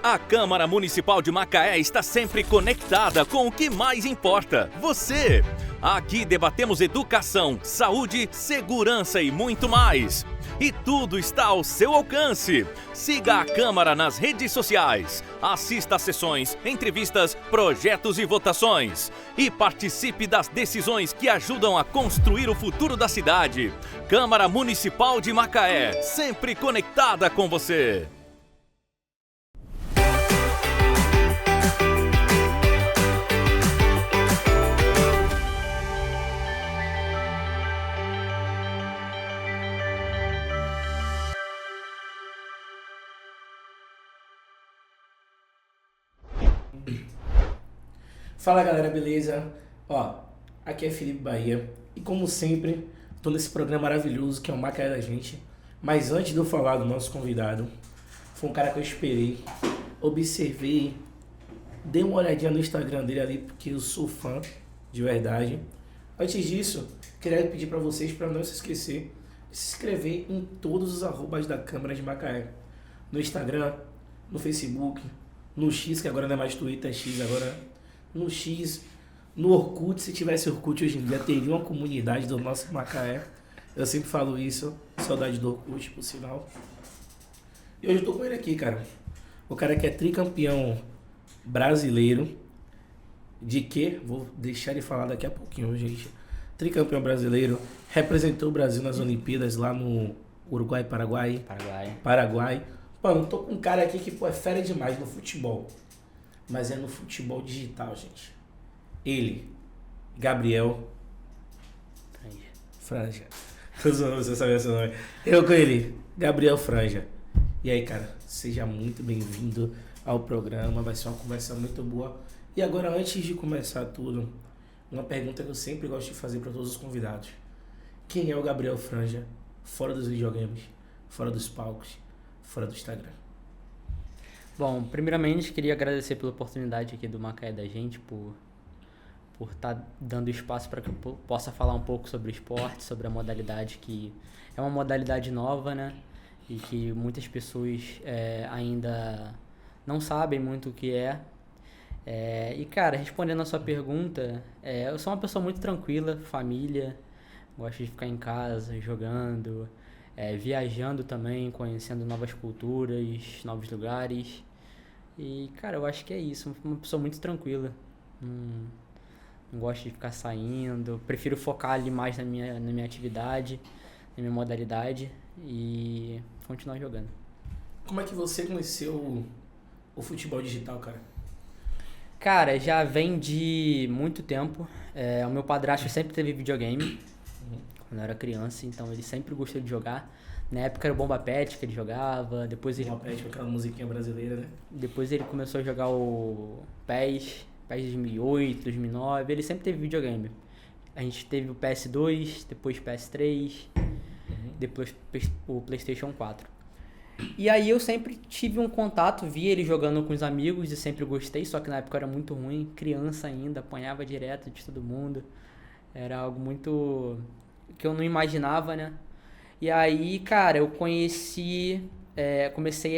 A Câmara Municipal de Macaé está sempre conectada com o que mais importa, você. Aqui debatemos educação, saúde, segurança e muito mais. E tudo está ao seu alcance. Siga a Câmara nas redes sociais. Assista a sessões, entrevistas, projetos e votações. E participe das decisões que ajudam a construir o futuro da cidade. Câmara Municipal de Macaé, sempre conectada com você. Fala galera, beleza? Ó, aqui é Felipe Bahia e como sempre, tô nesse programa maravilhoso que é o Macaé da Gente. Mas antes de eu falar do nosso convidado, foi um cara que eu esperei, observei, dei uma olhadinha no Instagram dele ali, porque eu sou fã de verdade. Antes disso, queria pedir pra vocês, pra não se esquecer, de se inscrever em todos os arrobas da Câmara de Macaé. No Instagram, no Facebook, no X, que agora não é mais Twitter, é X agora... No X, no Orkut, se tivesse Orkut hoje em dia, teria uma comunidade do nosso Macaé. Eu sempre falo isso, saudade do Orkut, por sinal. E hoje eu tô com ele aqui, cara. O cara que é tricampeão brasileiro. De quê? Vou deixar ele falar daqui a pouquinho, gente. Tricampeão brasileiro, representou o Brasil nas Olimpíadas lá no Uruguai, Paraguai. Mano, eu tô com um cara aqui que, pô, é fera demais no futebol. Mas é no futebol digital, gente. Ele, Gabriel Franja. Você sabia seu nome. Eu com ele, Gabriel Franja. E aí, cara, seja muito bem-vindo ao programa. Vai ser uma conversa muito boa. E agora, antes de começar tudo, uma pergunta que eu sempre gosto de fazer para todos os convidados. Quem é o Gabriel Franja fora dos videogames, fora dos palcos, fora do Instagram? Bom, primeiramente queria agradecer pela oportunidade aqui do Macaé da Gente, por estar dando espaço para que eu possa falar um pouco sobre o esporte, sobre a modalidade que é uma modalidade nova, né? E que muitas pessoas ainda não sabem muito o que é. E cara, respondendo a sua pergunta, eu sou uma pessoa muito tranquila, família, gosto de ficar em casa, jogando, viajando também, conhecendo novas culturas, novos lugares. E, cara, eu acho que é isso. Uma pessoa muito tranquila. Não gosto de ficar saindo. Prefiro focar ali mais na minha atividade, na minha modalidade e continuar jogando. Como é que você conheceu o futebol digital, cara? Cara, já vem de muito tempo. O meu padrasto sempre teve videogame. Quando eu era criança, então ele sempre gostou de jogar. Na época era o Bomba Pet que ele jogava, depois ele... Bomba Pet, aquela musiquinha brasileira, né? Depois ele começou a jogar o PES 2008, 2009, ele sempre teve videogame. A gente teve o PS2, depois PS3, depois o PlayStation 4. E aí eu sempre tive um contato, via ele jogando com os amigos e sempre gostei, só que na época era muito ruim, criança ainda, apanhava direto de todo mundo. Era algo muito... que eu não imaginava, né? E aí, cara, eu comecei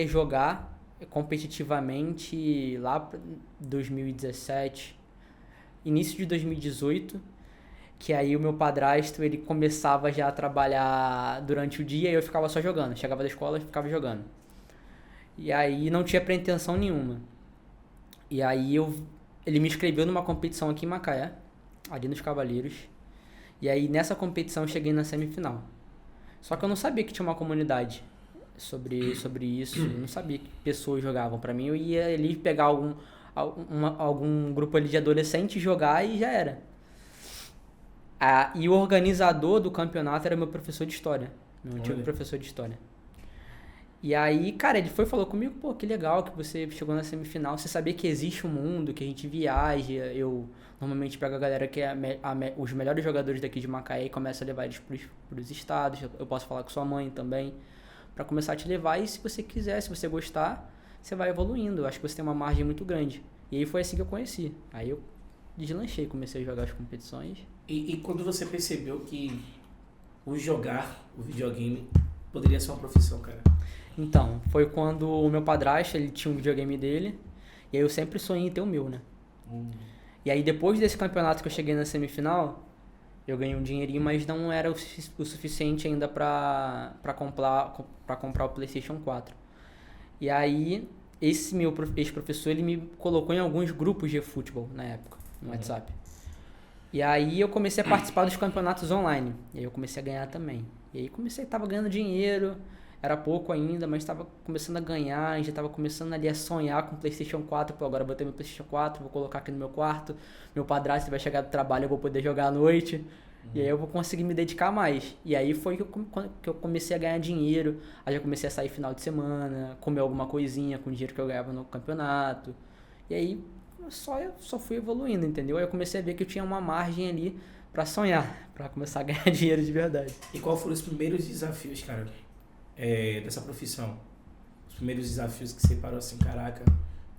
a jogar competitivamente lá em 2017, início de 2018, que aí o meu padrasto, ele começava já a trabalhar durante o dia e eu ficava só jogando. Chegava da escola e ficava jogando. E aí não tinha pretensão nenhuma. E aí ele me inscreveu numa competição aqui em Macaé, ali nos Cavaleiros. E aí nessa competição eu cheguei na semifinal. Só que eu não sabia que tinha uma comunidade sobre isso, eu não sabia que pessoas jogavam. Pra mim eu ia ali pegar algum grupo ali de adolescentes, jogar e já era. E o organizador do campeonato era meu professor de história, meu antigo professor de história. E aí, cara, ele falou comigo, pô, que legal que você chegou na semifinal, você sabia que existe um mundo, que a gente viaja, eu normalmente pego a galera que é os melhores jogadores daqui de Macaé e começo a levar eles pros estados, eu posso falar com sua mãe também, pra começar a te levar e se você quiser, se você gostar, você vai evoluindo, eu acho que você tem uma margem muito grande. E aí foi assim que eu conheci, aí eu deslanchei, comecei a jogar as competições. E quando você percebeu que o videogame poderia ser uma profissão, cara? Então, foi quando o meu padrasto, ele tinha um videogame dele, e aí eu sempre sonhei em ter o meu, né? E aí depois desse campeonato que eu cheguei na semifinal, eu ganhei um dinheirinho, mas não era o suficiente ainda pra comprar o PlayStation 4. E aí, esse meu ex-professor, ele me colocou em alguns grupos de futebol na época, no WhatsApp. E aí eu comecei a participar dos campeonatos online. E aí eu comecei a ganhar também. E aí tava ganhando dinheiro, era pouco ainda, mas tava começando a ganhar, já tava começando ali a sonhar com o PlayStation 4. Pô, agora eu botei meu PlayStation 4, vou colocar aqui no meu quarto. Meu padrasto vai chegar do trabalho, eu vou poder jogar à noite. E aí eu vou conseguir me dedicar mais. E aí foi que eu comecei a ganhar dinheiro. Aí já comecei a sair final de semana, comer alguma coisinha com o dinheiro que eu ganhava no campeonato. E aí só fui evoluindo, entendeu? Aí eu comecei a ver que eu tinha uma margem ali pra sonhar, pra começar a ganhar dinheiro de verdade. E qual foram os primeiros desafios, cara, dessa profissão? Os primeiros desafios que você parou assim, caraca,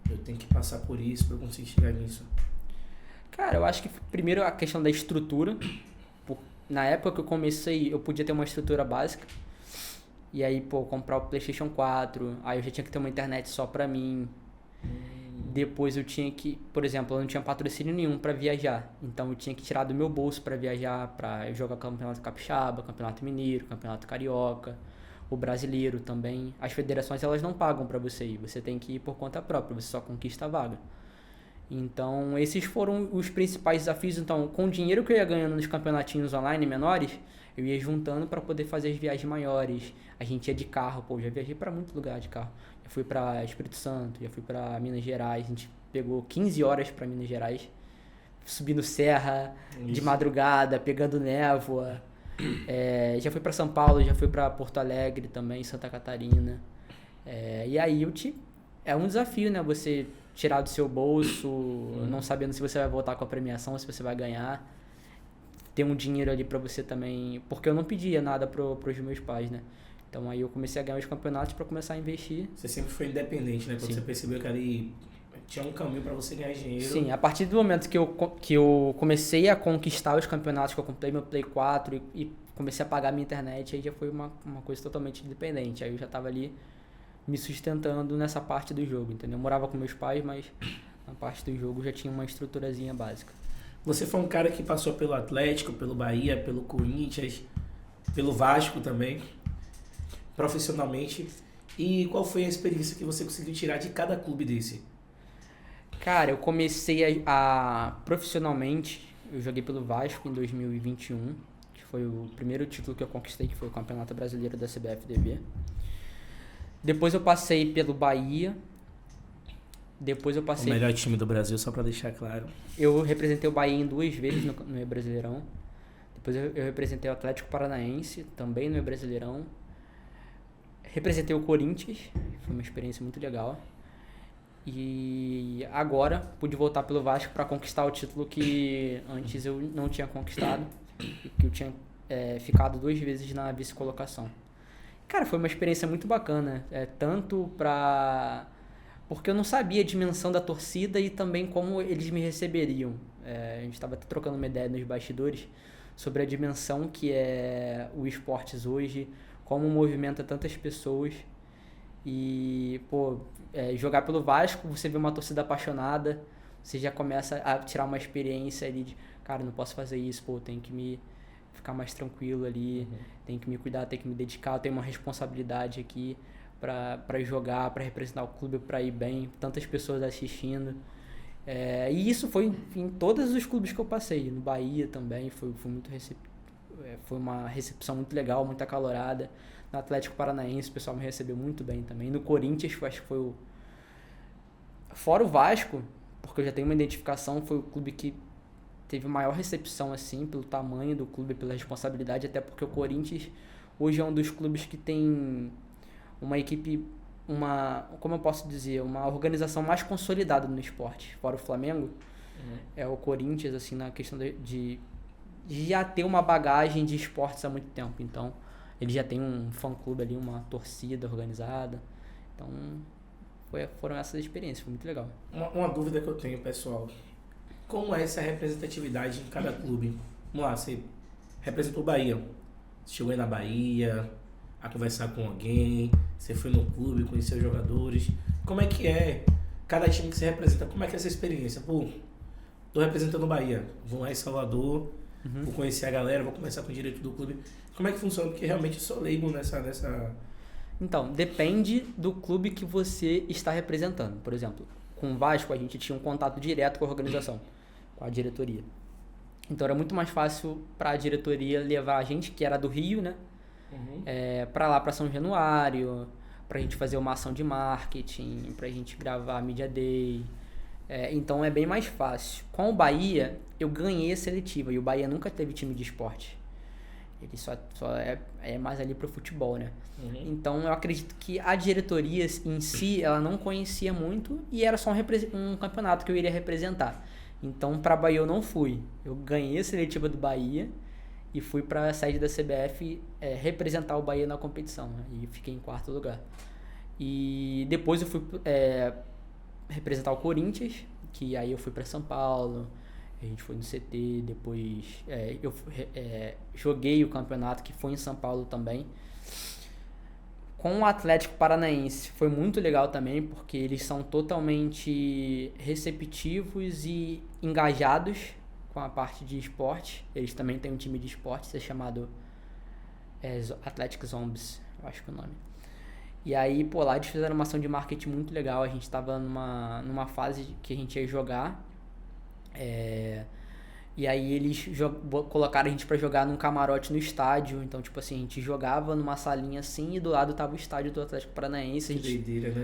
eu tenho que passar por isso pra eu conseguir chegar nisso. Cara, eu acho que primeiro a questão da estrutura. Na época que eu comecei, eu podia ter uma estrutura básica. E aí, comprar o PlayStation 4, aí eu já tinha que ter uma internet só pra mim. Depois eu tinha que, por exemplo, eu não tinha patrocínio nenhum pra viajar. Então eu tinha que tirar do meu bolso pra viajar, pra jogar Campeonato Capixaba, Campeonato Mineiro, Campeonato Carioca, o Brasileiro também. As federações, elas não pagam pra você ir, você tem que ir por conta própria, você só conquista a vaga. Então esses foram os principais desafios. Então, com o dinheiro que eu ia ganhando nos campeonatinhos online menores, eu ia juntando pra poder fazer as viagens maiores. A gente ia de carro, já viajei pra muito lugar de carro. Já fui pra Espírito Santo, já fui pra Minas Gerais, a gente pegou 15 horas pra Minas Gerais, subindo serra, de madrugada, pegando névoa. Já fui pra São Paulo, já fui pra Porto Alegre também, Santa Catarina. E aí é um desafio, né? Você tirar do seu bolso, não sabendo se você vai voltar com a premiação, se você vai ganhar. Ter um dinheiro ali pra você também, porque eu não pedia nada pros meus pais, né? Então aí eu comecei a ganhar os campeonatos pra começar a investir. Você sempre foi independente, né? Quando Sim. você percebeu que ali tinha um caminho pra você ganhar dinheiro. Sim, a partir do momento que eu comecei a conquistar os campeonatos, que eu comprei meu Play 4 e comecei a pagar minha internet, aí já foi uma coisa totalmente independente. Aí eu já tava ali me sustentando nessa parte do jogo, entendeu? Eu morava com meus pais, mas na parte do jogo já tinha uma estruturazinha básica. Você foi um cara que passou pelo Atlético, pelo Bahia, pelo Corinthians, pelo Vasco também, profissionalmente. E qual foi a experiência que você conseguiu tirar de cada clube desse? Cara, eu comecei profissionalmente, eu joguei pelo Vasco em 2021, que foi o primeiro título que eu conquistei, que foi o Campeonato Brasileiro da CBF-DB. Depois eu passei pelo Bahia. Depois eu passei... O melhor time do Brasil, só pra deixar claro. Eu representei o Bahia em 2 vezes no Brasileirão. Depois eu representei o Atlético Paranaense, também no Brasileirão. Representei o Corinthians, foi uma experiência muito legal. E agora pude voltar pelo Vasco para conquistar o título que antes eu não tinha conquistado, que eu tinha ficado 2 vezes na vice-colocação. Cara, foi uma experiência muito bacana, tanto porque eu não sabia a dimensão da torcida e também como eles me receberiam. A gente estava trocando uma ideia nos bastidores sobre a dimensão que é o esportes hoje, como movimenta tantas pessoas. E, jogar pelo Vasco, você vê uma torcida apaixonada, você já começa a tirar uma experiência ali de, cara, não posso fazer isso, tenho que ficar mais tranquilo ali, tenho que me cuidar, tenho que me dedicar, eu tenho uma responsabilidade aqui para jogar, para representar o clube, para ir bem, tantas pessoas assistindo. E isso foi em todos os clubes que eu passei, no Bahia também, foi uma recepção muito legal, muito acalorada. No Atlético Paranaense o pessoal me recebeu muito bem também. No Corinthians, acho que foi fora o Vasco, porque eu já tenho uma identificação, foi o clube que teve maior recepção, assim, pelo tamanho do clube, pela responsabilidade, até porque o Corinthians hoje é um dos clubes que tem uma equipe, como eu posso dizer, uma organização mais consolidada no esporte. Fora o Flamengo, é o Corinthians, assim, na questão de já ter uma bagagem de esportes há muito tempo. Então, ele já tem um fã-clube ali, uma torcida organizada. Então, foram essas experiências, foi muito legal. Uma dúvida que eu tenho, pessoal. Como é essa representatividade em cada clube? Vamos lá, você representou o Bahia. Você chegou aí na Bahia, a conversar com alguém, Você foi no clube, conheceu jogadores. Como é que é cada time que você representa? Como é que é essa experiência? Pô, tô representando o Bahia, vou lá em Salvador, vou conhecer a galera, vou conversar com o direito do clube. Como é que funciona? Porque realmente eu sou leigo nessa... Então, depende do clube que você está representando. Por exemplo, com o Vasco a gente tinha um contato direto com a organização, com a diretoria. Então era muito mais fácil para a diretoria levar a gente, que era do Rio, né? Para lá, para São Januário, para a gente fazer uma ação de marketing, para a gente gravar Media Day. Então é bem mais fácil. Com o Bahia, eu ganhei a seletiva e o Bahia nunca teve time de esporte. Ele só é mais ali pro futebol, né? Então eu acredito que a diretoria em si, ela não conhecia muito e era só um campeonato que eu iria representar. Então pra Bahia eu não fui. Eu ganhei a seletiva do Bahia e fui pra sede da CBF representar o Bahia na competição, né? E fiquei em 4º lugar. E depois eu fui representar o Corinthians, que aí eu fui pra São Paulo. A gente foi no CT, depois eu joguei o campeonato que foi em São Paulo também. Com o Atlético Paranaense foi muito legal também, porque eles são totalmente receptivos e engajados com a parte de esporte. Eles também têm um time de esporte, chamado Athletic Zombies, eu acho que é o nome. E aí, pô, lá eles fizeram uma ação de marketing muito legal. A gente tava numa fase que a gente ia jogar. E aí eles colocaram a gente pra jogar num camarote no estádio. Então, tipo assim, a gente jogava numa salinha assim e do lado tava o estádio do Atlético Paranaense.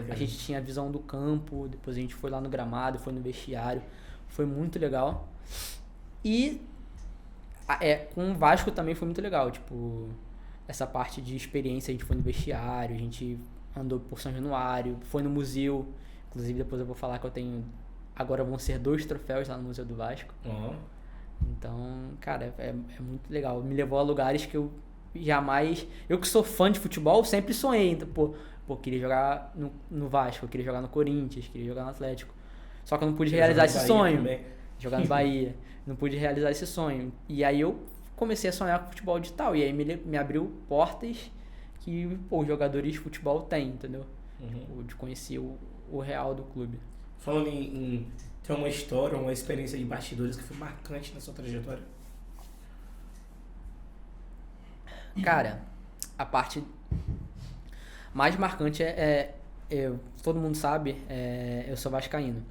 A gente tinha a visão do campo, depois a gente foi lá no gramado, foi no vestiário. Foi muito legal. E com o Vasco também foi muito legal, tipo, essa parte de experiência. A gente foi no vestiário, a gente andou por São Januário, foi no museu. Inclusive depois eu vou falar que eu tenho... Agora vão ser 2 troféus lá no Museu do Vasco. Então, cara, é muito legal. Me levou a lugares que eu jamais... Eu que sou fã de futebol, sempre sonhei. Então, pô, queria jogar no Vasco, queria jogar no Corinthians, queria jogar no Atlético. Só que eu não pude realizar esse sonho. Também. Jogar no Bahia. Não pude realizar esse sonho. E aí eu comecei a sonhar com futebol digital. E aí me abriu portas que os jogadores de futebol têm, entendeu? Tipo, de conhecer o real do clube. Falando em ter uma história, uma experiência de bastidores que foi marcante na sua trajetória? Cara, a parte mais marcante todo mundo sabe, eu sou vascaíno.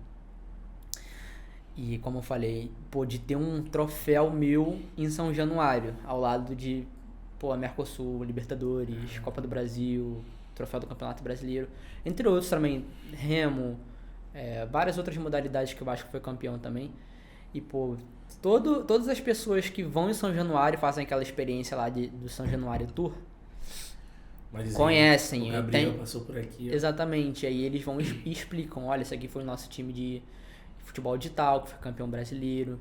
E como eu falei, de ter um troféu meu em São Januário, ao lado de a Mercosul, Libertadores, Copa do Brasil, troféu do Campeonato Brasileiro, entre outros também, Remo, várias outras modalidades que o Vasco foi campeão também. E, todas as pessoas que vão em São Januário fazem aquela experiência lá do São Januário Tour, conhecem. O Gabriel passou por aqui. Exatamente. Aí eles vão e explicam, olha, esse aqui foi o nosso time de futebol digital, que foi campeão brasileiro.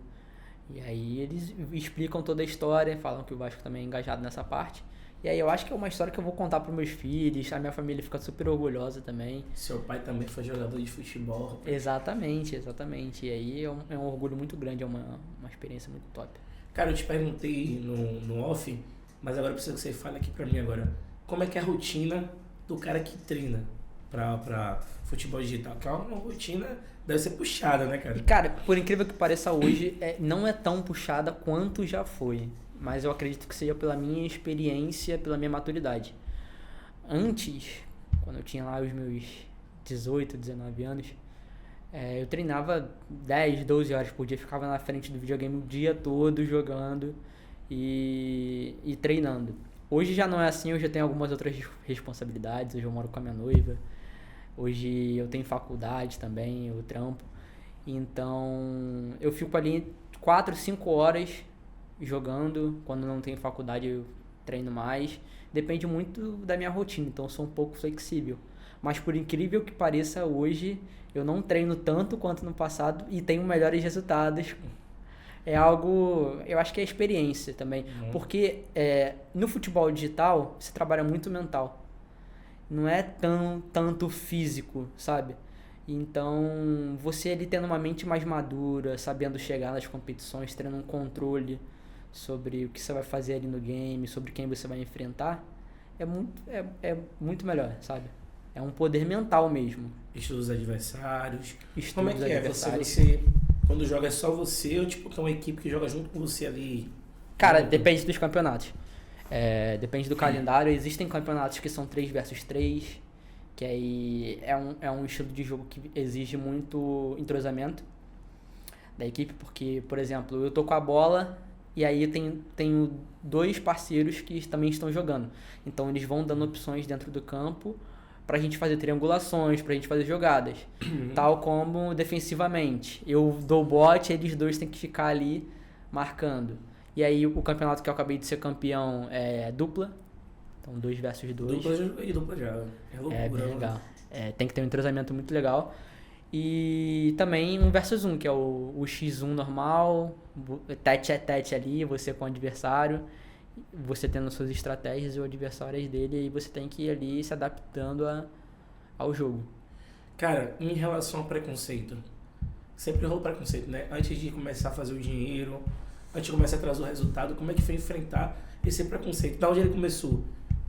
E aí eles explicam toda a história, falam que o Vasco também é engajado nessa parte. E aí eu acho que é uma história que eu vou contar para meus filhos, a minha família fica super orgulhosa também. Seu pai também foi jogador de futebol. Rapaz. Exatamente. E aí é um orgulho muito grande, é uma experiência muito top. Cara, eu te perguntei no off, mas agora eu preciso que você fale aqui pra mim agora. Como é que é a rotina do cara que treina pra futebol digital? Que é uma rotina, deve ser puxada, né, cara? E, cara, por incrível que pareça hoje, não é tão puxada quanto já foi. Mas eu acredito que seja pela minha experiência, pela minha maturidade. Antes, quando eu tinha lá os meus 18, 19 anos, eu treinava 10, 12 horas por dia, ficava na frente do videogame o dia todo jogando e treinando. Hoje já não é assim, hoje eu tenho algumas outras responsabilidades, hoje eu moro com a minha noiva, hoje eu tenho faculdade também, eu trampo. Então, eu fico ali 4, 5 horas jogando. Quando não tenho faculdade eu treino mais. Depende muito da minha rotina, então eu sou um pouco flexível. Mas por incrível que pareça, hoje eu não treino tanto quanto no passado e tenho melhores resultados. É algo, eu acho que é experiência também. Porque no futebol digital você trabalha muito mental. Não é tanto físico, sabe? Então você ali tendo uma mente mais madura, sabendo chegar nas competições, tendo um controle sobre o que você vai fazer ali no game, sobre quem você vai enfrentar, é muito melhor, sabe? É um poder mental mesmo. Estudos dos adversários. Estudos Como é que é? adversários. Você, quando joga é só você ou tipo, tem uma equipe que joga junto com você ali? Cara, depende dos campeonatos. Depende do calendário. Existem campeonatos que são 3 versus 3, que aí é um estilo de jogo que exige muito entrosamento da equipe, porque, por exemplo, eu tô com a bola e aí tenho 2 parceiros que também estão jogando. Então eles vão dando opções dentro do campo pra gente fazer triangulações, pra gente fazer jogadas. Tal como defensivamente. Eu dou o bote, eles 2 têm que ficar ali marcando. E aí o campeonato que eu acabei de ser campeão é dupla. Então 2 versus 2. Dupla já. É loucura. É bem legal. Tem que ter um entrosamento muito legal. E também 1 versus 1, que é o X1 normal, tete a tete ali, você com o adversário, você tendo suas estratégias e o adversário dele, e você tem que ir ali se adaptando ao jogo. Cara, em relação ao preconceito, sempre rolou preconceito, né? Antes de começar a fazer o dinheiro, antes de começar a trazer o resultado, como é que foi enfrentar esse preconceito? Da onde ele começou?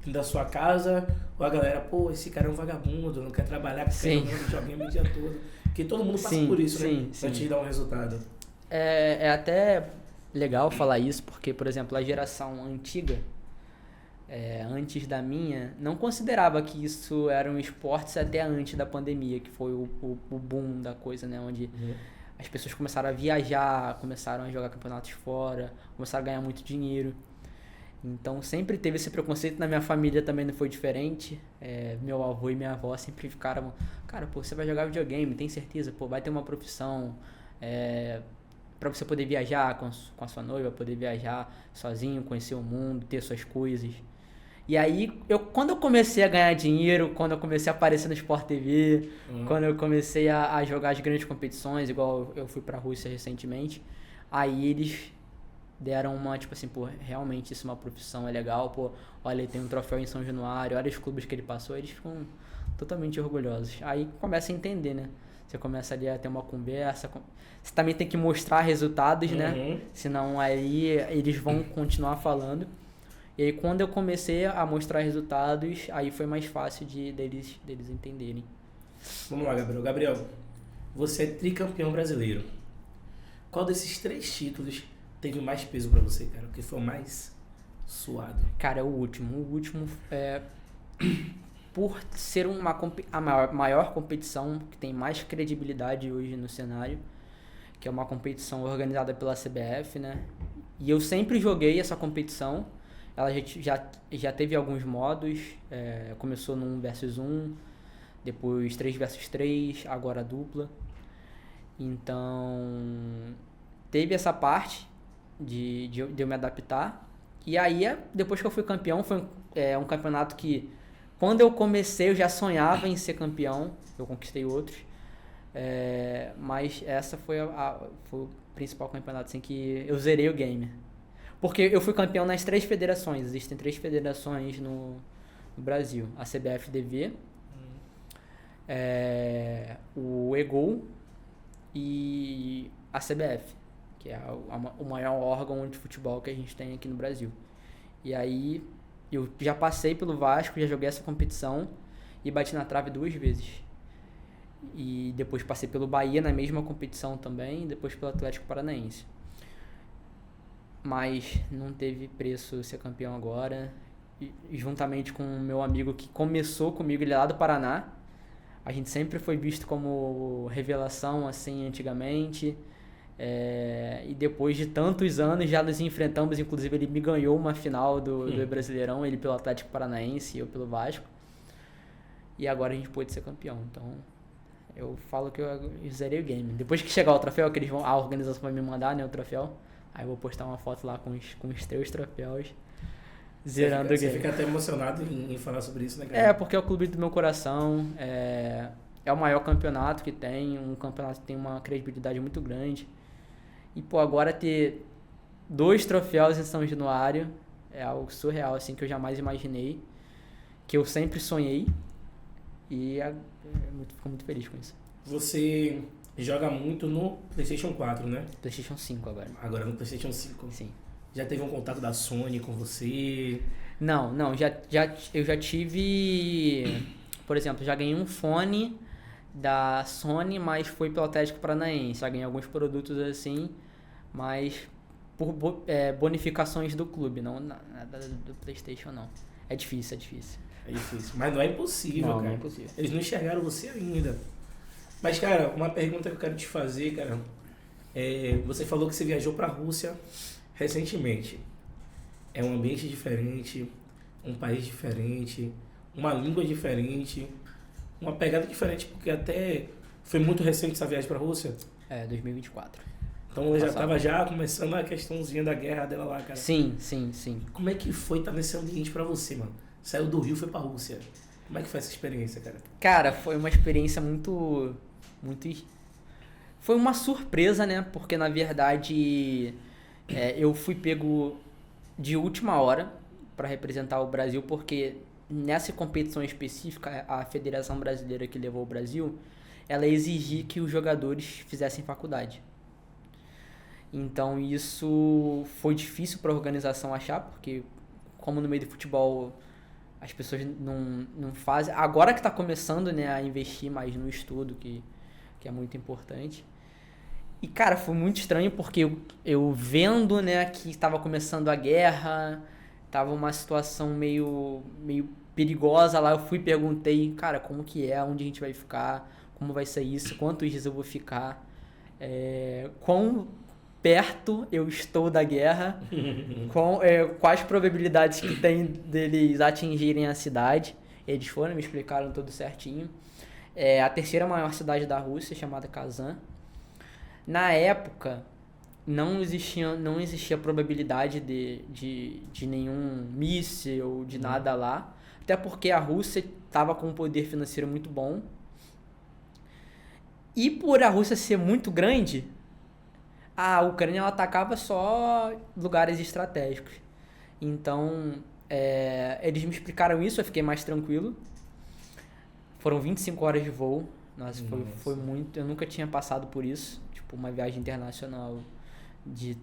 Da sua casa, ou a galera, pô, esse cara é um vagabundo, não quer trabalhar, quer ficar jogando videogame o dia todo. Porque todo mundo passa por isso, né? Antes de dar um resultado. É até legal falar isso, porque, por exemplo, a geração antiga, antes da minha, não considerava que isso era um esporte até antes da pandemia, que foi o boom da coisa, né? Onde as pessoas começaram a viajar, começaram a jogar campeonatos fora, começaram a ganhar muito dinheiro. Então sempre teve esse preconceito. Na minha família também não foi diferente. Meu avô e minha avó sempre ficaram, cara, pô, você vai jogar videogame, tem certeza? Pô, vai ter uma profissão pra você poder viajar com a sua noiva, poder viajar sozinho, conhecer o mundo, ter suas coisas. E aí, quando eu comecei a ganhar dinheiro, quando eu comecei a aparecer no Sport TV, quando eu comecei a jogar as grandes competições, igual eu fui pra Rússia recentemente, aí eles deram uma, tipo assim, pô, realmente isso é uma profissão, é legal, pô, olha, ele tem um troféu em São Januário, olha os clubes que ele passou, eles ficam totalmente orgulhosos. Aí começa a entender, né? Você começa ali a ter uma conversa, você também tem que mostrar resultados, né? Senão aí eles vão continuar falando. E aí quando eu comecei a mostrar resultados, aí foi mais fácil deles entenderem. Vamos lá, Gabriel. Gabriel, você é tricampeão brasileiro. Qual desses 3 títulos teve mais peso pra você, cara? O que foi o mais suado? Cara, o último. O último por ser a maior competição que tem mais credibilidade hoje no cenário, que é uma competição organizada pela CBF, né? E eu sempre joguei essa competição. Ela já teve alguns modos. Começou no 1 versus 1, depois 3 versus 3, agora dupla. Então, teve essa parte de eu me adaptar. E aí, depois que eu fui campeão, foi um campeonato que, quando eu comecei, eu já sonhava em ser campeão. Eu conquistei outros. Mas essa foi o principal campeonato assim, que eu zerei o game. Porque eu fui campeão nas 3 federações. Existem 3 federações no Brasil. A CBF-DV, o EGOL e a CBF, que é o maior órgão de futebol que a gente tem aqui no Brasil. E aí eu já passei pelo Vasco, já joguei essa competição e bati na trave 2 vezes. E depois passei pelo Bahia na mesma competição também, e depois pelo Atlético Paranaense. Mas não teve preço ser campeão agora. E juntamente com o meu amigo que começou comigo, ele é lá do Paraná. A gente sempre foi visto como revelação assim antigamente. E depois de tantos anos já nos enfrentamos, inclusive ele me ganhou uma final do Brasileirão, ele pelo Atlético Paranaense e eu pelo Vasco. E agora a gente pôde ser campeão. Então eu falo que eu zerei o game. Depois que chegar o troféu, que a organização vai me mandar, né, o troféu, aí eu vou postar uma foto lá com os 3 troféus, zerando o game. Você fica até emocionado em falar sobre isso, né, cara? Porque é o clube do meu coração, é o maior campeonato que tem, um campeonato que tem uma credibilidade muito grande. E, pô, agora ter 2 troféus em São Januário é algo surreal, assim, que eu jamais imaginei, que eu sempre sonhei, e fico muito feliz com isso. Você joga muito no PlayStation 4, né? PlayStation 5 agora. Agora no PlayStation 5. Sim. Já teve um contato da Sony com você? Não, eu já tive, por exemplo, já ganhei um fone da Sony, mas foi pelo Atlético Paranaense. Já ganhei alguns produtos assim, mas por bonificações do clube, não nada do PlayStation não. É difícil. É difícil. Mas não é impossível, Não, cara. não é impossível. Eles não enxergaram você ainda. Mas, cara, uma pergunta que eu quero te fazer, cara. Você falou que você viajou pra Rússia recentemente. É um ambiente diferente, um país diferente, uma língua diferente, uma pegada diferente, porque até foi muito recente essa viagem pra Rússia. 2024. Então eu já estava já começando a questãozinha da guerra dela lá, cara. Sim. Como é que foi estar nesse ambiente pra você, mano? Saiu do Rio e foi pra Rússia. Como é que foi essa experiência, cara? Cara, foi uma experiência muito... Foi uma surpresa, né? Porque, na verdade, eu fui pego de última hora para representar o Brasil, porque nessa competição específica, a Federação Brasileira que levou o Brasil, ela exigia que os jogadores fizessem faculdade. Então, isso foi difícil para a organização achar, porque, como no meio do futebol... As pessoas não fazem... Agora que está começando, né, a investir mais no estudo, que é muito importante. E, cara, foi muito estranho porque eu vendo, né, que estava começando a guerra, estava uma situação meio perigosa lá. Eu fui e perguntei, cara, como que é, onde a gente vai ficar, como vai ser isso, quantos dias eu vou ficar, quão perto eu estou da guerra, quais probabilidades que tem deles atingirem a cidade. Eles foram, me explicaram tudo certinho. A terceira maior cidade da Rússia, chamada Kazan. Na época, não existia probabilidade de nenhum míssil, de nada lá, até porque a Rússia estava com um poder financeiro muito bom. E por a Rússia ser muito grande, a Ucrânia ela atacava só lugares estratégicos. Então, eles me explicaram isso, eu fiquei mais tranquilo. Foram 25 horas de voo. Nossa, foi muito... Eu nunca tinha passado por isso. Tipo, uma viagem internacional de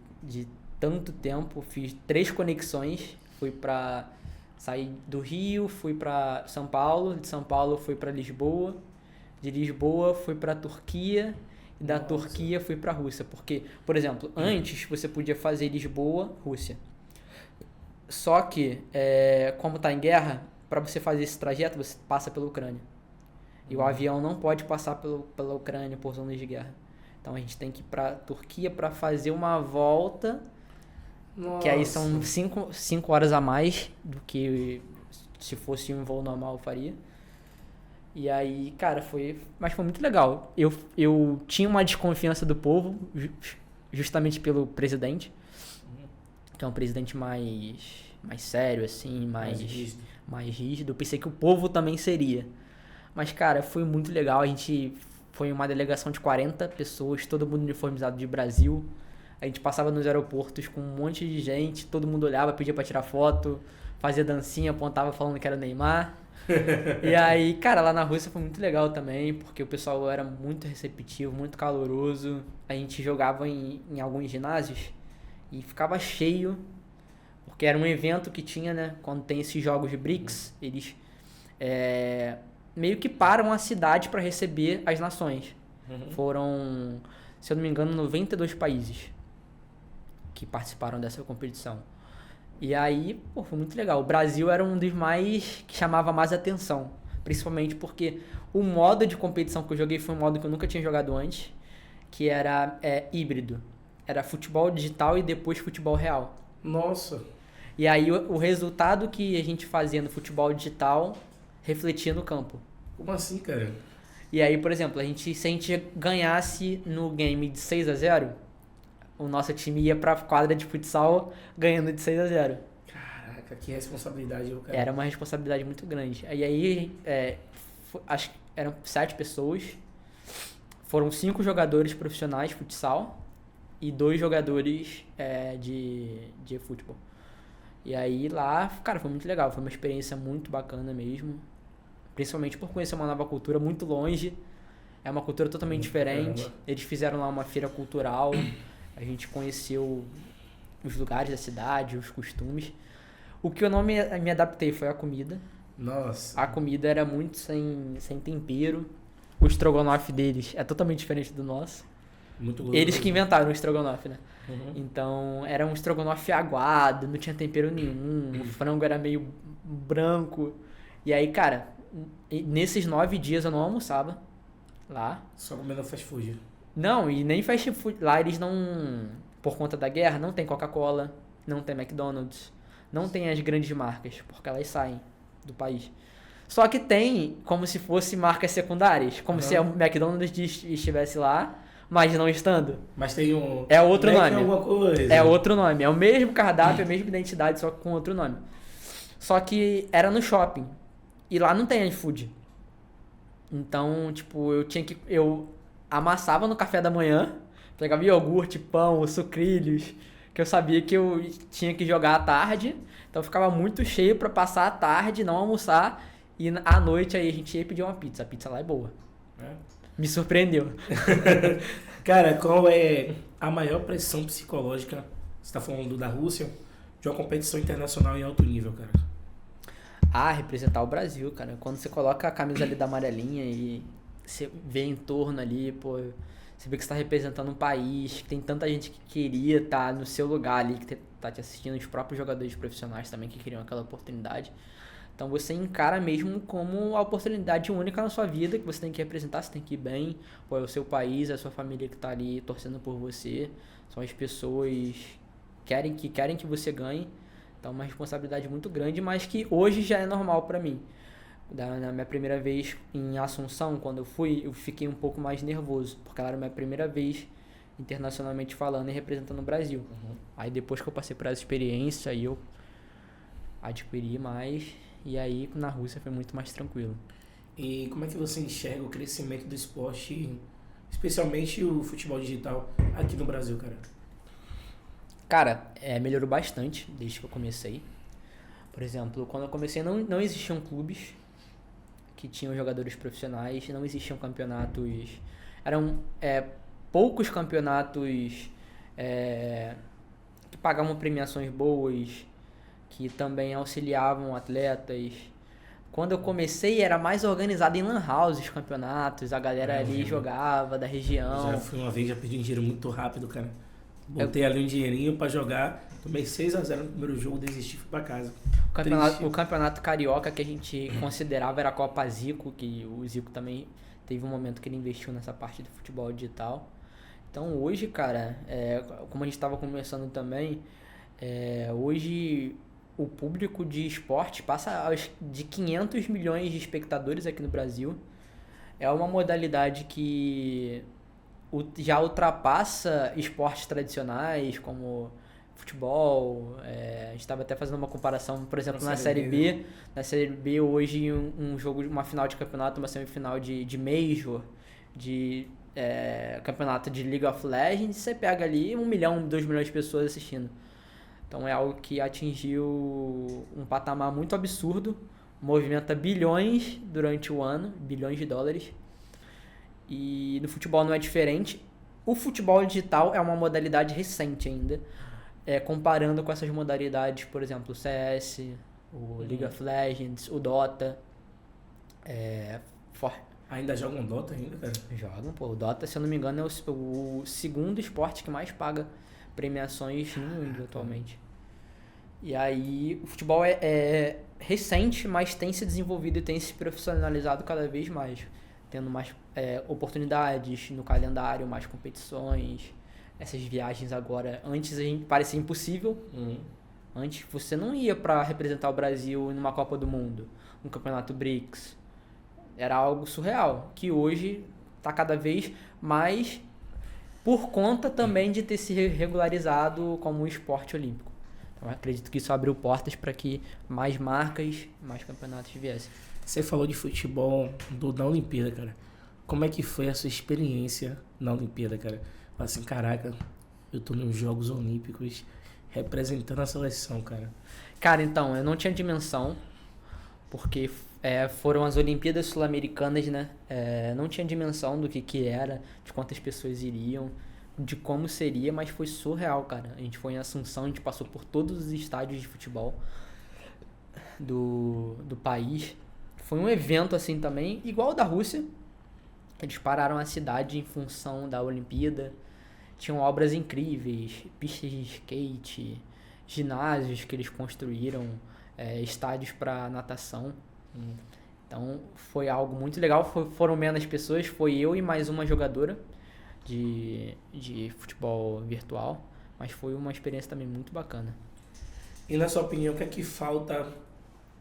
tanto tempo. Fiz 3 conexões. Fui pra... Saí do Rio, fui pra São Paulo. De São Paulo fui pra Lisboa. De Lisboa fui pra Turquia. E da Turquia fui pra Rússia. Porque, por exemplo, antes você podia fazer Lisboa, Rússia. Só que, como tá em guerra, para você fazer esse trajeto, você passa pela Ucrânia. E o avião não pode passar pela Ucrânia por zonas de guerra. Então a gente tem que ir pra Turquia para fazer uma volta. Nossa. Que aí são 5 horas a mais do que se fosse um voo normal eu faria. E aí, cara, mas foi muito legal. Eu tinha uma desconfiança do povo, justamente pelo presidente, que é um presidente mais sério, assim, mais rígido. Eu pensei que o povo também seria. Mas, cara, foi muito legal. A gente foi uma delegação de 40 pessoas, todo mundo uniformizado de Brasil. A gente passava nos aeroportos com um monte de gente, todo mundo olhava, pedia pra tirar foto, fazia dancinha, apontava falando que era o Neymar. E aí, cara, lá na Rússia foi muito legal também, porque o pessoal era muito receptivo, muito caloroso. A gente jogava em alguns ginásios e ficava cheio, porque era um evento que tinha, né? Quando tem esses jogos de BRICS, eles meio que param a cidade para receber as nações. Foram, se eu não me engano, 92 países que participaram dessa competição. E aí, foi muito legal. O Brasil era um dos que chamava mais atenção. Principalmente porque o modo de competição que eu joguei foi um modo que eu nunca tinha jogado antes, que era híbrido. Era futebol digital e depois futebol real. Nossa! E aí o resultado que a gente fazia no futebol digital refletia no campo. Como assim, cara? E aí, por exemplo, se a gente ganhasse no game de 6-0, o nosso time ia pra quadra de futsal ganhando de 6-0. Caraca, que responsabilidade, cara. Era uma responsabilidade muito grande. E aí, acho que eram 7 pessoas. Foram 5 jogadores profissionais de futsal e 2 jogadores de futebol. E aí lá, cara, foi muito legal. Foi uma experiência muito bacana mesmo. Principalmente por conhecer uma nova cultura muito longe. É uma cultura totalmente diferente. Caramba. Eles fizeram lá uma feira cultural. A gente conheceu os lugares da cidade, os costumes. O que eu não me adaptei foi a comida. Nossa. A comida era muito sem tempero. O estrogonofe deles é totalmente diferente do nosso. Muito gostoso. Eles que inventaram o estrogonofe, né? Uhum. Então, era um estrogonofe aguado, não tinha tempero nenhum, o frango era meio branco. E aí, cara, nesses 9 dias eu não almoçava lá. Só comendo fast food. Não, e nem fast food. Lá eles não, por conta da guerra, não tem Coca-Cola, não tem McDonald's, não tem as grandes marcas, porque elas saem do país. Só que tem como se fosse marcas secundárias, como se a McDonald's estivesse lá, mas não estando. Mas tem um... É outro Mac nome. alguma coisa. É outro nome. É o mesmo cardápio, a mesma identidade, só que com outro nome. Só que era no shopping. E lá não tem iFood. Então, tipo, eu amassava no café da manhã, pegava iogurte, pão, sucrilhos, que eu sabia que eu tinha que jogar à tarde. Então eu ficava muito cheio pra passar a tarde, não almoçar. E à noite aí a gente ia pedir uma pizza. A pizza lá é boa. É. Me surpreendeu. Cara, qual é a maior pressão psicológica, você tá falando da Rússia, de uma competição internacional em alto nível, cara? Ah, representar o Brasil, cara. Quando você coloca a camisa ali da amarelinha e você vê em torno ali, pô, você vê que você tá representando um país, que tem tanta gente que queria estar no seu lugar ali, que tá te assistindo, os próprios jogadores profissionais também que queriam aquela oportunidade. Então você encara mesmo como a oportunidade única na sua vida, que você tem que representar, você tem que ir bem, pô, é o seu país, é a sua família que tá ali torcendo por você, são as pessoas que querem que você ganhe. Então é uma responsabilidade muito grande, mas que hoje já é normal pra mim. Na minha primeira vez em Assunção, quando eu fiquei um pouco mais nervoso, porque era a minha primeira vez internacionalmente falando e representando o Brasil. Uhum. Aí depois que eu passei por essa experiência, aí eu adquiri mais, e aí na Rússia foi muito mais tranquilo. E como é que você enxerga o crescimento do esporte, especialmente o futebol digital, aqui no Brasil, cara? Cara, melhorou bastante desde que eu comecei. Por exemplo, quando eu comecei não existiam clubes que tinham jogadores profissionais, não existiam campeonatos, eram poucos campeonatos que pagavam premiações boas, que também auxiliavam atletas. Quando eu comecei era mais organizado em lan house os campeonatos, a galera ali jogava da região. Já fui uma vez, já pedi um dinheiro muito rápido, cara. Botei ali um dinheirinho pra jogar, tomei 6-0 no primeiro jogo, desisti e fui pra casa. O campeonato carioca que a gente considerava era a Copa Zico, que o Zico também teve um momento que ele investiu nessa parte do futebol digital. Então hoje, cara, como a gente estava conversando também, hoje o público de esporte passa de 500 milhões de espectadores aqui no Brasil. É uma modalidade que já ultrapassa esportes tradicionais como futebol. A gente estava até fazendo uma comparação, por exemplo, na Série B. Na Série B hoje um jogo, uma final de campeonato, uma semifinal de Major, de campeonato de League of Legends, você pega ali 1 milhão, 2 milhões de pessoas assistindo. Então é algo que atingiu um patamar muito absurdo, movimenta bilhões durante o ano, bilhões de dólares. E no futebol não é diferente. O futebol digital é uma modalidade recente ainda, comparando com essas modalidades, por exemplo, o CS, o League of Legends, o Dota. Ainda jogam Dota ainda, cara? Jogam, pô. O Dota, se eu não me engano, é o segundo esporte que mais paga premiações no mundo atualmente. E aí, o futebol é recente, mas tem se desenvolvido e tem se profissionalizado cada vez mais, tendo mais oportunidades no calendário, mais competições, essas viagens agora. Antes a gente parecia impossível. Antes você não ia para representar o Brasil numa Copa do Mundo, um campeonato BRICS. Era algo surreal, que hoje está cada vez mais por conta também de ter se regularizado como um esporte olímpico. Então, eu acredito que isso abriu portas para que mais marcas, mais campeonatos viessem. Você falou de futebol na Olimpíada, cara. Como é que foi a sua experiência na Olimpíada, cara? Fala assim, caraca, eu tô nos Jogos Olímpicos representando a seleção, cara. Cara, então, eu não tinha dimensão, porque foram as Olimpíadas Sul-Americanas, né? Não tinha dimensão do que era, de quantas pessoas iriam, de como seria, mas foi surreal, cara. A gente foi em Assunção, a gente passou por todos os estádios de futebol. do país. Foi um evento assim também, igual o da Rússia. Eles pararam a cidade em função da Olimpíada. Tinham obras incríveis, pistas de skate, ginásios que eles construíram, estádios para natação. Então foi algo muito legal. Foram menos pessoas, foi eu e mais uma jogadora de futebol virtual. Mas foi uma experiência também muito bacana. E na sua opinião, o que é que falta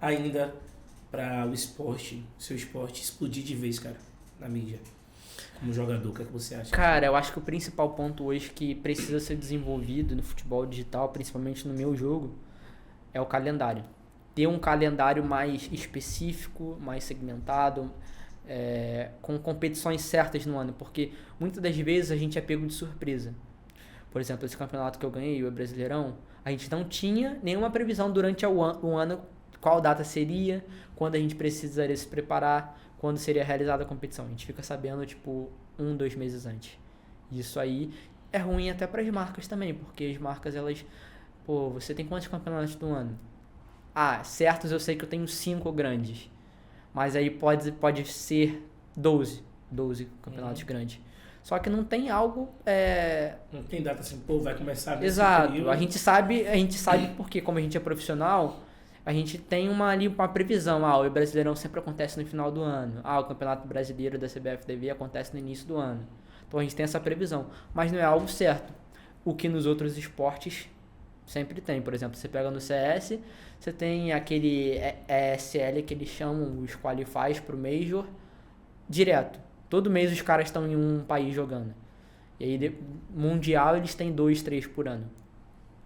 ainda para o esporte, seu esporte, explodir de vez, cara, na mídia? Como jogador, o que é que você acha? Cara, eu acho que o principal ponto hoje que precisa ser desenvolvido no futebol digital, principalmente no meu jogo, é o calendário. Ter um calendário mais específico, mais segmentado, com competições certas no ano, porque muitas das vezes a gente é pego de surpresa. Por exemplo, esse campeonato que eu ganhei, o Brasileirão, a gente não tinha nenhuma previsão durante o ano qual data seria, quando a gente precisaria se preparar, quando seria realizada a competição. A gente fica sabendo, 2 meses antes. Isso aí é ruim até para as marcas também, porque as marcas, elas... Pô, você tem quantos campeonatos do ano? Certos eu sei que eu tenho 5 grandes. Mas aí pode ser 12 campeonatos grandes. Só que não tem algo... Não tem data assim, vai começar... Exato. A gente sabe porque, como a gente é profissional, a gente tem uma previsão. O Brasileirão sempre acontece no final do ano. O Campeonato Brasileiro da CBF-TV acontece no início do ano. Então a gente tem essa previsão. Mas não é algo certo. O que nos outros esportes sempre tem. Por exemplo, você pega no CS, você tem aquele ESL que eles chamam os qualifiers pro Major direto. Todo mês os caras estão em um país jogando. E aí, mundial, eles têm 2, 3 por ano.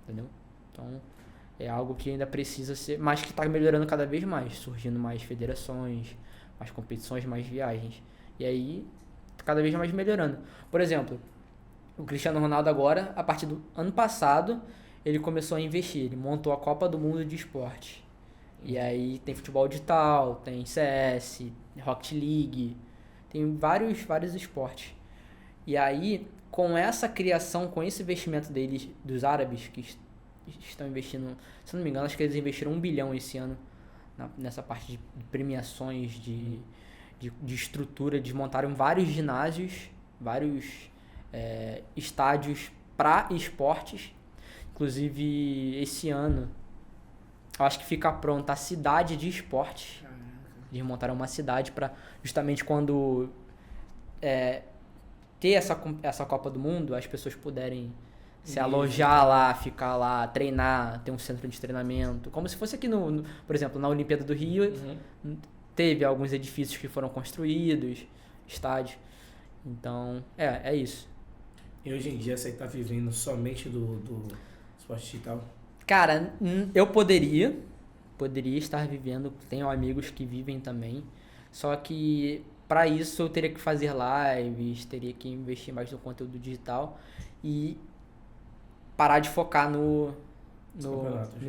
Entendeu? Então, é algo que ainda precisa ser... Mas que está melhorando cada vez mais. Surgindo mais federações, mais competições, mais viagens. E aí, cada vez mais melhorando. Por exemplo, o Cristiano Ronaldo agora, a partir do ano passado, ele começou a investir. Ele montou a Copa do Mundo de Esporte. E aí, tem futebol digital, tem CS, Rocket League... Tem vários esportes. E aí, com essa criação, com esse investimento deles, dos árabes, que estão investindo, se não me engano, acho que eles investiram 1 bilhão esse ano nessa parte de premiações, de estrutura. Eles montaram vários ginásios, vários estádios para esportes. Inclusive, esse ano, eu acho que fica pronta a cidade de esportes. Eles montaram uma cidade para, justamente quando ter essa Copa do Mundo, as pessoas puderem se alojar lá, ficar lá, treinar, ter um centro de treinamento. Como se fosse aqui, por exemplo, na Olimpíada do Rio, teve alguns edifícios que foram construídos, estádios. Então, é isso. E hoje em dia você está vivendo somente do esporte digital? Cara, eu poderia estar vivendo, tenho amigos que vivem também, só que para isso eu teria que fazer lives, teria que investir mais no conteúdo digital e parar de focar nos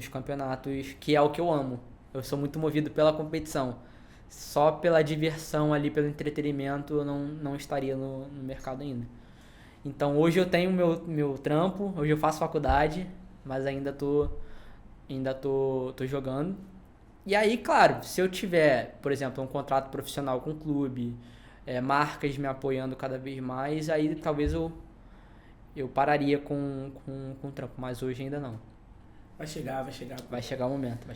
campeonatos, que é o que eu amo. Eu sou muito movido pela competição. Só pela diversão ali, pelo entretenimento, eu não estaria no mercado ainda. Então hoje eu tenho meu trampo, hoje eu faço faculdade, mas ainda tô jogando. E aí, claro, se eu tiver, por exemplo, um contrato profissional com o clube, marcas me apoiando cada vez mais, aí talvez eu pararia com o trampo, mas hoje ainda não. Vai chegar. Vai chegar o momento.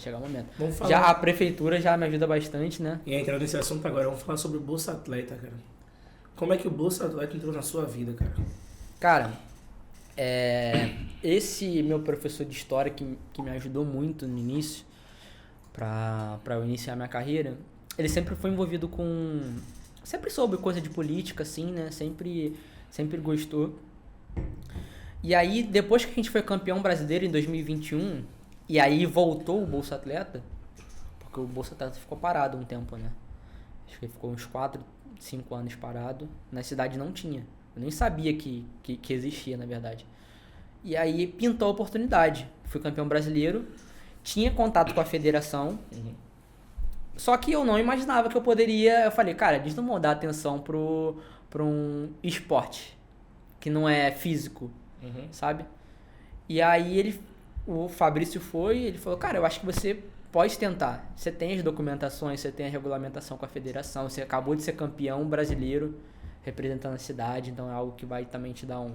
Vamos falar... Já a prefeitura já me ajuda bastante, né? E entrando nesse assunto agora, vamos falar sobre o Bolsa Atleta, cara. Como é que o Bolsa Atleta entrou na sua vida, cara? Cara, esse meu professor de história que me ajudou muito no início, para eu iniciar minha carreira, ele sempre foi envolvido sempre soube coisa de política, assim, né? Sempre gostou. E aí, depois que a gente foi campeão brasileiro em 2021, e aí voltou o Bolsa Atleta, porque o Bolsa Atleta ficou parado um tempo, né? Acho que ficou uns 4, 5 anos parado. Na cidade não tinha. Eu nem sabia que existia, na verdade. E aí pintou a oportunidade. Fui campeão brasileiro, tinha contato com a federação, só que eu não imaginava que eu poderia... Eu falei, cara, eles não vão dar atenção pra um esporte que não é físico, sabe? E aí o Fabrício ele falou, cara, eu acho que você pode tentar. Você tem as documentações, você tem a regulamentação com a federação, você acabou de ser campeão brasileiro representando a cidade, então é algo que vai também te dar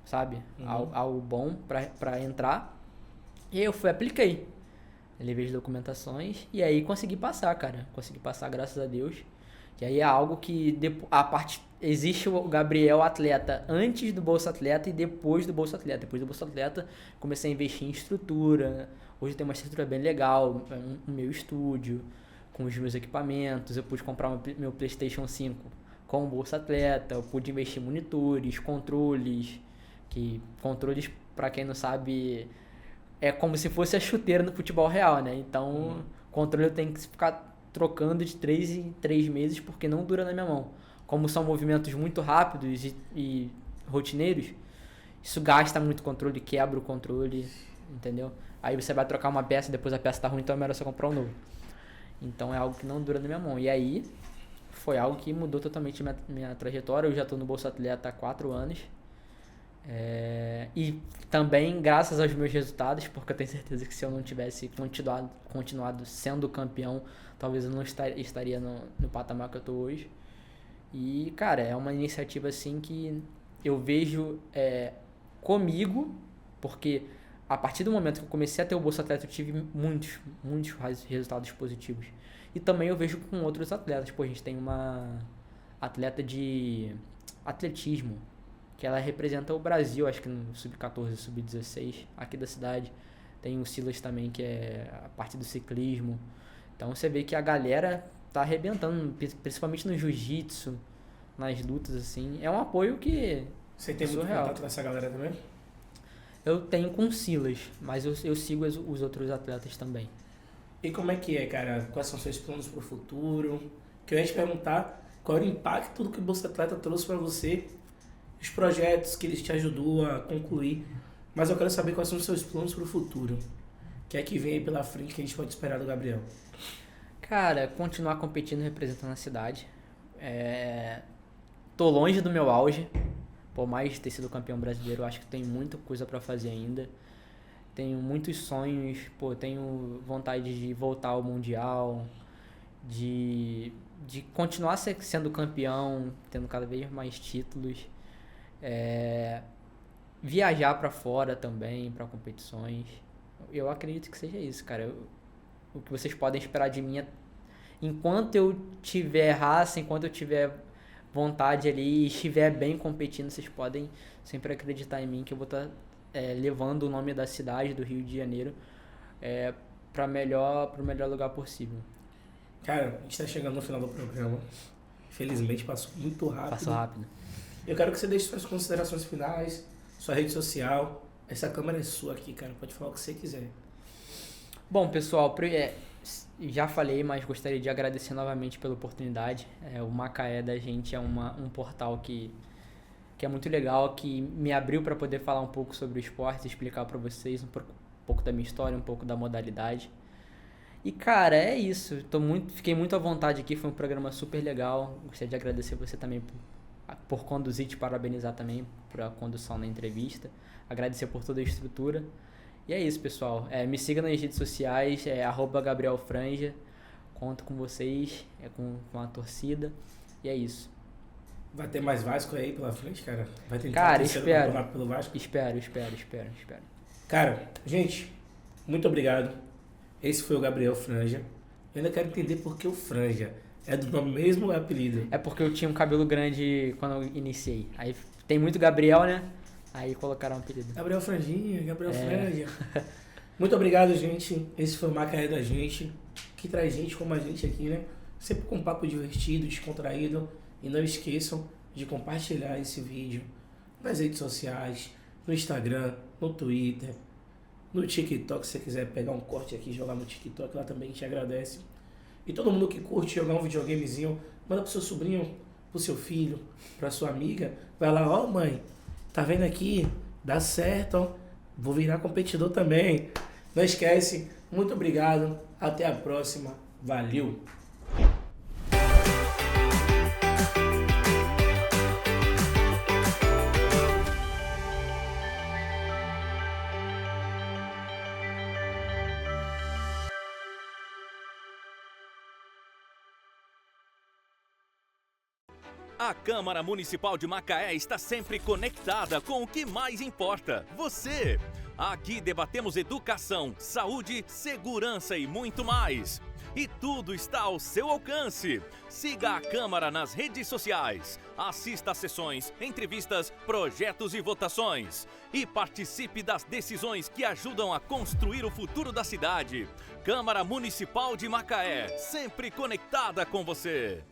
sabe, algo bom pra entrar. E aí eu apliquei. Levei as documentações e aí consegui passar, cara. Consegui passar, graças a Deus. E aí é algo que existe o Gabriel atleta antes do Bolsa Atleta e depois do Bolsa Atleta. Depois do Bolsa Atleta, comecei a investir em estrutura. Hoje tem uma estrutura bem legal, o meu estúdio, com os meus equipamentos. Eu pude comprar meu PlayStation 5 com o Bolsa Atleta. Eu pude investir em monitores, controles. Controles, pra quem não sabe, é como se fosse a chuteira no futebol real, né? Então, controle eu tenho que ficar trocando de 3 em 3 meses porque não dura na minha mão. Como são movimentos muito rápidos e rotineiros, isso gasta muito controle, quebra o controle, entendeu? Aí você vai trocar uma peça, depois a peça tá ruim, então é melhor você comprar um novo. Então é algo que não dura na minha mão. E aí, foi algo que mudou totalmente minha trajetória. Eu já tô no Bolsa Atleta há 4 anos. E também graças aos meus resultados, porque eu tenho certeza que se eu não tivesse continuado sendo campeão, talvez eu não estaria no patamar que eu tô hoje. E, cara, é uma iniciativa assim que eu vejo comigo, porque a partir do momento que eu comecei a ter o Bolsa Atleta, eu tive muitos resultados positivos. E também eu vejo com outros atletas. Pô, a gente tem uma atleta de atletismo, que ela representa o Brasil, acho que no Sub-14, Sub-16, aqui da cidade. Tem o Silas também, que é a parte do ciclismo. Então você vê que a galera tá arrebentando, principalmente no jiu-jitsu, nas lutas, assim. É um apoio que Você tem muito contato com essa galera também? Eu tenho com o Silas, mas eu sigo os outros atletas também. E como é que é, cara? Quais são seus planos pro futuro? Que eu ia te perguntar qual era o impacto do que o Bolsa Atleta trouxe para você, os projetos que ele te ajudou a concluir, mas eu quero saber quais são os seus planos pro futuro. O que é que vem aí pela frente que a gente pode esperar do Gabriel? Cara, continuar competindo e representando a cidade. Tô longe do meu auge. Por mais ter sido campeão brasileiro, acho que tem muita coisa pra fazer ainda. Tenho muitos sonhos, tenho vontade de voltar ao Mundial, de continuar sendo campeão, tendo cada vez mais títulos. Viajar pra fora também, pra competições. Eu acredito que seja isso, cara. O que vocês podem esperar de mim é, enquanto eu tiver raça, enquanto eu tiver vontade ali e estiver bem competindo, vocês podem sempre acreditar em mim que eu vou estar levando o nome da cidade, do Rio de Janeiro, pro melhor lugar possível. Cara, a gente tá chegando no final do programa. Infelizmente passou muito rápido. Passou rápido. Eu quero que você deixe suas considerações finais, sua rede social. Essa câmera é sua aqui, cara. Pode falar o que você quiser. Bom, pessoal, já falei, mas gostaria de agradecer novamente pela oportunidade. O Macaé da gente é um portal que é muito legal, que me abriu para poder falar um pouco sobre o esporte, explicar para vocês um pouco da minha história, um pouco da modalidade. E, cara, é isso. Fiquei muito à vontade aqui, foi um programa super legal. Gostaria de agradecer você também por conduzir, te parabenizar também por a condução na entrevista. Agradecer por toda a estrutura. E é isso, pessoal. Me siga nas redes sociais, @GabrielFranja. Conto com vocês, com a torcida. E é isso. Vai ter mais Vasco aí pela frente, cara? Vai tentar Cara, o terceiro campeonato pelo Vasco? Espero. Cara, gente, muito obrigado. Esse foi o Gabriel Franja. Eu ainda quero entender por que o Franja. É do nome mesmo ou é apelido? É porque eu tinha um cabelo grande quando eu iniciei. Aí tem muito Gabriel, né? Aí colocaram um apelido. Gabriel Franjinha, Gabriel Franja. Muito obrigado, gente. Esse foi o Macaé da gente, que traz gente como a gente aqui, né? Sempre com um papo divertido, descontraído. E não esqueçam de compartilhar esse vídeo nas redes sociais, no Instagram, no Twitter, no TikTok. Se você quiser pegar um corte aqui e jogar no TikTok, lá também a gente agradece. E todo mundo que curte jogar um videogamezinho, manda pro seu sobrinho, pro seu filho, pra sua amiga. Vai lá, ó mãe, tá vendo aqui? Dá certo, ó. Vou virar competidor também. Não esquece. Muito obrigado. Até a próxima. Valeu! A Câmara Municipal de Macaé está sempre conectada com o que mais importa: você. Aqui debatemos educação, saúde, segurança e muito mais. E tudo está ao seu alcance. Siga a Câmara nas redes sociais. Assista a sessões, entrevistas, projetos e votações. E participe das decisões que ajudam a construir o futuro da cidade. Câmara Municipal de Macaé, sempre conectada com você.